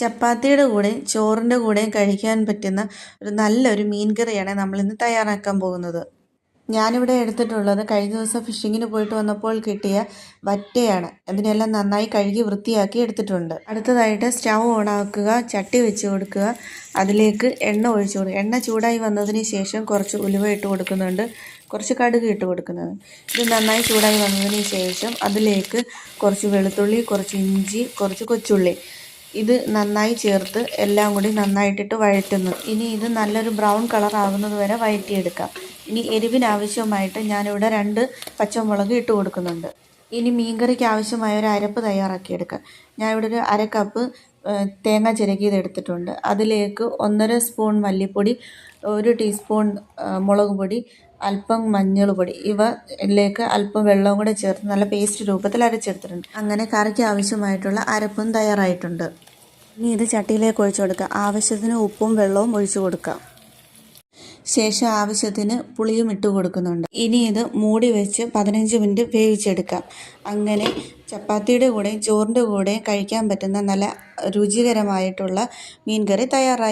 ചപ്പാത്തിയുടെ കൂടെയും ചോറിൻ്റെ കൂടെയും കഴിക്കാൻ പറ്റുന്ന ഒരു നല്ലൊരു മീൻ കറിയാണ് നമ്മളിന്ന് തയ്യാറാക്കാൻ പോകുന്നത്. ഞാനിവിടെ എടുത്തിട്ടുള്ളത് കഴിഞ്ഞ ദിവസം ഫിഷിങ്ങിന് പോയിട്ട് വന്നപ്പോൾ കിട്ടിയ വറ്റയാണ്. അതിനെല്ലാം നന്നായി കഴുകി വൃത്തിയാക്കി എടുത്തിട്ടുണ്ട്. അടുത്തതായിട്ട് സ്റ്റൗ ഓണാക്കുക, ചട്ടി വെച്ച് കൊടുക്കുക, അതിലേക്ക് എണ്ണ ഒഴിച്ചു കൊടുക്കുക. എണ്ണ ചൂടായി വന്നതിന് ശേഷം കുറച്ച് ഉലുവ ഇട്ട് കൊടുക്കുന്നുണ്ട്, കുറച്ച് കടുക് ഇട്ട് കൊടുക്കുന്നത്. ഇത് നന്നായി ചൂടായി വന്നതിന് ശേഷം അതിലേക്ക് കുറച്ച് വെളുത്തുള്ളി, കുറച്ച് ഇഞ്ചി, കുറച്ച് കൊച്ചുള്ളി ഇത് നന്നായി ചേർത്ത് എല്ലാം കൂടി നന്നായിട്ടിട്ട് വഴറ്റുന്നു. ഇനി ഇത് നല്ലൊരു ബ്രൗൺ കളർ ആകുന്നത് വരെ വഴറ്റിയെടുക്കാം. ഇനി എരിവിനാവശ്യമായിട്ട് ഞാനിവിടെ 2 പച്ചമുളക് ഇട്ട് കൊടുക്കുന്നുണ്ട്. ഇനി മീൻകറിക്ക് ആവശ്യമായ ഒരു അരപ്പ് തയ്യാറാക്കിയെടുക്കാം. ഞാനിവിടെ ഒരു 1/2 കപ്പ് തേങ്ങ ചിരകിയത് എടുത്തിട്ടുണ്ട്. അതിലേക്ക് 1.5 സ്പൂൺ മല്ലിപ്പൊടി, 1 ടീസ്പൂൺ മുളക് പൊടി, അല്പം മഞ്ഞൾ പൊടി, ഇവയിലേക്ക് അല്പം വെള്ളവും കൂടെ ചേർത്ത് നല്ല പേസ്റ്റ് രൂപത്തിൽ അരച്ചെടുത്തിട്ടുണ്ട്. അങ്ങനെ കറിക്ക് ആവശ്യമായിട്ടുള്ള അരപ്പും തയ്യാറായിട്ടുണ്ട്. ഇനി ഇത് ചട്ടിയിലേക്ക് ഒഴിച്ചു കൊടുക്കുക. ആവശ്യത്തിന് ഉപ്പും വെള്ളവും ഒഴിച്ചു കൊടുക്കാം. ശേഷം ആവശ്യത്തിന് പുളിയും ഇട്ട് കൊടുക്കുന്നുണ്ട്. ഇനി ഇത് മൂടി വെച്ച് 15 മിനിറ്റ് വേവിച്ചെടുക്കാം. അങ്ങനെ ചപ്പാത്തിയുടെ കൂടെയും ചോറിൻ്റെ കൂടെയും കഴിക്കാൻ പറ്റുന്ന നല്ല രുചികരമായിട്ടുള്ള മീൻ കറി തയ്യാറായി.